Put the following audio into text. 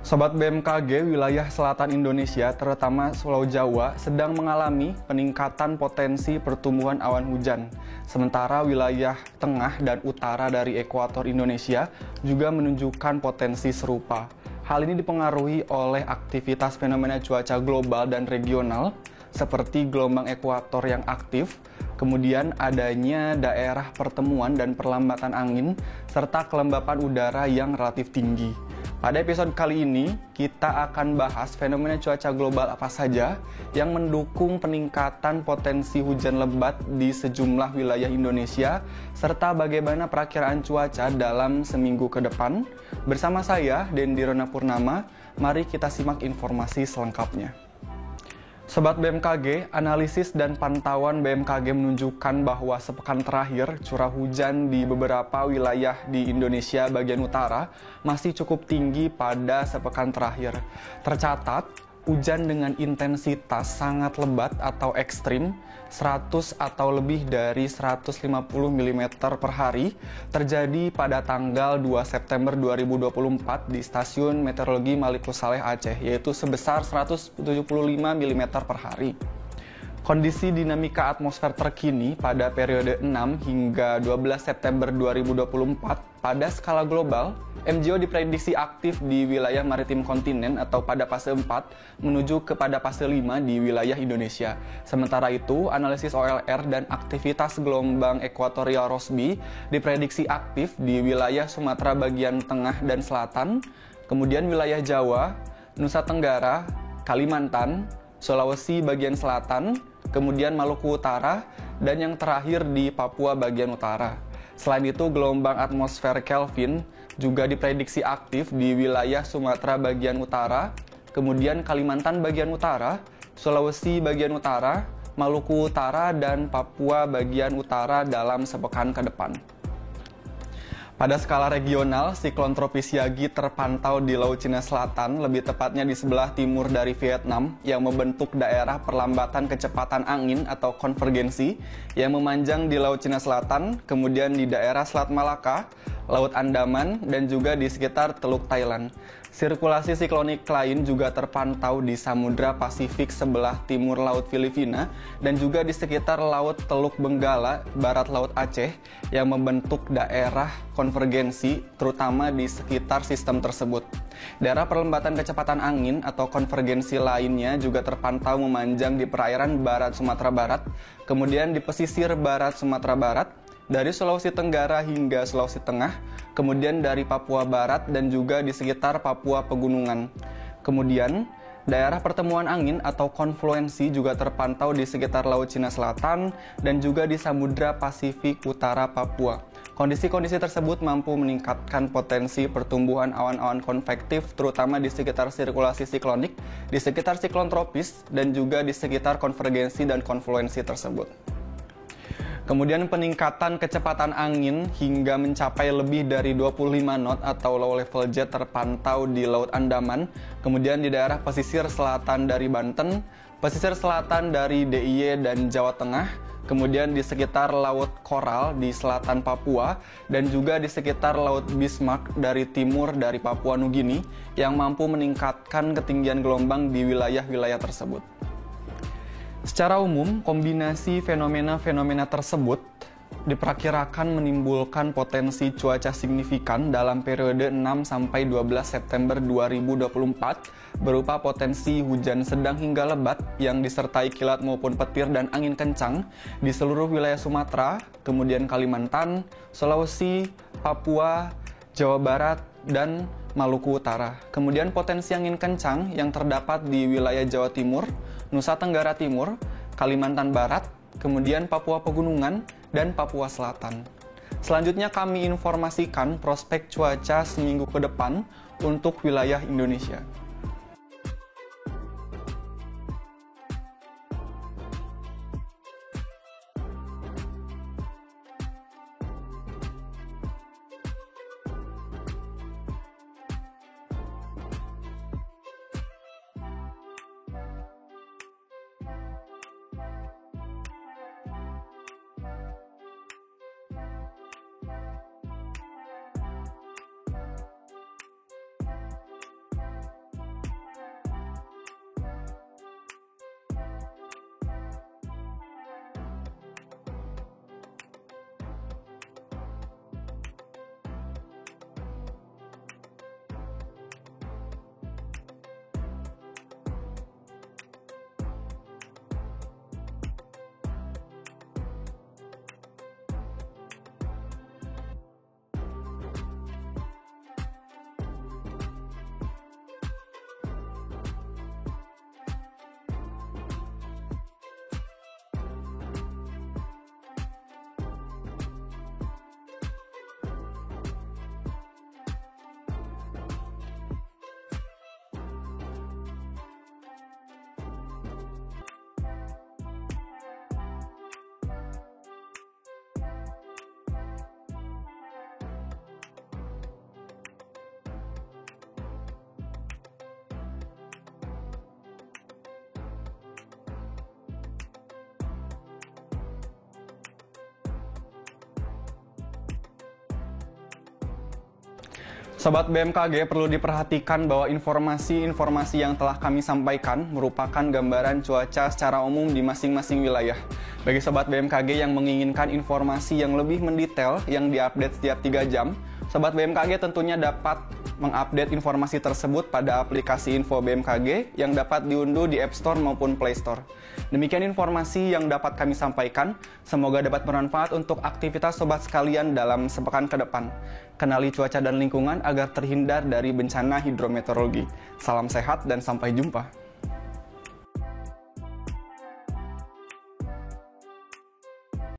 Sobat BMKG wilayah selatan Indonesia, terutama Pulau Jawa, sedang mengalami peningkatan potensi pertumbuhan awan hujan. Sementara wilayah tengah dan utara dari ekuator Indonesia juga menunjukkan potensi serupa. Hal ini dipengaruhi oleh aktivitas fenomena cuaca global dan regional, seperti gelombang ekuator yang aktif, kemudian adanya daerah pertemuan dan perlambatan angin, serta kelembapan udara yang relatif tinggi. Pada episode kali ini, kita akan bahas fenomena cuaca global apa saja yang mendukung peningkatan potensi hujan lebat di sejumlah wilayah Indonesia, serta bagaimana perakiraan cuaca dalam seminggu ke depan. Bersama saya, Dendi Rona Purnama, mari kita simak informasi selengkapnya. Sobat BMKG, analisis dan pantauan BMKG menunjukkan bahwa sepekan terakhir curah hujan di beberapa wilayah di Indonesia bagian utara masih cukup tinggi pada sepekan terakhir. Tercatat, hujan dengan intensitas sangat lebat atau ekstrim, 100 atau lebih dari 150 mm per hari, terjadi pada tanggal 2 September 2024 di Stasiun Meteorologi Malikus Saleh Aceh, yaitu sebesar 175 mm per hari. Kondisi dinamika atmosfer terkini pada periode 6 hingga 12 September 2024 pada skala global, MJO diprediksi aktif di wilayah maritim kontinen atau pada fase 4 menuju kepada fase 5 di wilayah Indonesia. Sementara itu, analisis OLR dan aktivitas gelombang ekuatorial Rossby diprediksi aktif di wilayah Sumatera bagian tengah dan selatan, kemudian wilayah Jawa, Nusa Tenggara, Kalimantan, Sulawesi bagian selatan, kemudian Maluku Utara, dan yang terakhir di Papua bagian utara. Selain itu, gelombang atmosfer Kelvin juga diprediksi aktif di wilayah Sumatera bagian utara, kemudian Kalimantan bagian utara, Sulawesi bagian utara, Maluku Utara, dan Papua bagian utara dalam sepekan ke depan. Pada skala regional, siklon tropis Yagi terpantau di Laut Cina Selatan, lebih tepatnya di sebelah timur dari Vietnam, yang membentuk daerah perlambatan kecepatan angin atau konvergensi yang memanjang di Laut Cina Selatan, kemudian di daerah Selat Malaka, Laut Andaman, dan juga di sekitar Teluk Thailand. Sirkulasi siklonik lain juga terpantau di Samudra Pasifik sebelah timur Laut Filipina dan juga di sekitar Laut Teluk Benggala, barat Laut Aceh, yang membentuk daerah konvergensi, terutama di sekitar sistem tersebut. Daerah perlambatan kecepatan angin atau konvergensi lainnya juga terpantau memanjang di perairan barat Sumatera Barat, kemudian di pesisir barat Sumatera Barat, dari Sulawesi Tenggara hingga Sulawesi Tengah, kemudian dari Papua Barat dan juga di sekitar Papua Pegunungan. Kemudian, daerah pertemuan angin atau konfluensi juga terpantau di sekitar Laut Cina Selatan dan juga di Samudra Pasifik Utara Papua. Kondisi-kondisi tersebut mampu meningkatkan potensi pertumbuhan awan-awan konvektif, terutama di sekitar sirkulasi siklonik, di sekitar siklon tropis, dan juga di sekitar konvergensi dan konfluensi tersebut. Kemudian peningkatan kecepatan angin hingga mencapai lebih dari 25 knot atau low level jet terpantau di Laut Andaman, kemudian di daerah pesisir selatan dari Banten, pesisir selatan dari DIY dan Jawa Tengah, kemudian di sekitar Laut Coral di selatan Papua, dan juga di sekitar Laut Bismarck dari timur dari Papua Nugini yang mampu meningkatkan ketinggian gelombang di wilayah-wilayah tersebut. Secara umum, kombinasi fenomena-fenomena tersebut diperkirakan menimbulkan potensi cuaca signifikan dalam periode 6-12 September 2024 berupa potensi hujan sedang hingga lebat yang disertai kilat maupun petir dan angin kencang di seluruh wilayah Sumatera, kemudian Kalimantan, Sulawesi, Papua, Jawa Barat, dan Maluku Utara. Kemudian potensi angin kencang yang terdapat di wilayah Jawa Timur, Nusa Tenggara Timur, Kalimantan Barat, kemudian Papua Pegunungan, dan Papua Selatan. Selanjutnya kami informasikan prospek cuaca seminggu ke depan untuk wilayah Indonesia. Sobat BMKG, perlu diperhatikan bahwa informasi-informasi yang telah kami sampaikan merupakan gambaran cuaca secara umum di masing-masing wilayah. Bagi Sobat BMKG yang menginginkan informasi yang lebih mendetail yang diupdate setiap 3 jam, Sobat BMKG tentunya dapat mengupdate informasi tersebut pada aplikasi Info BMKG yang dapat diunduh di App Store maupun Play Store. Demikian informasi yang dapat kami sampaikan. Semoga dapat bermanfaat untuk aktivitas sobat sekalian dalam sepekan ke depan. Kenali cuaca dan lingkungan agar terhindar dari bencana hidrometeorologi. Salam sehat dan sampai jumpa.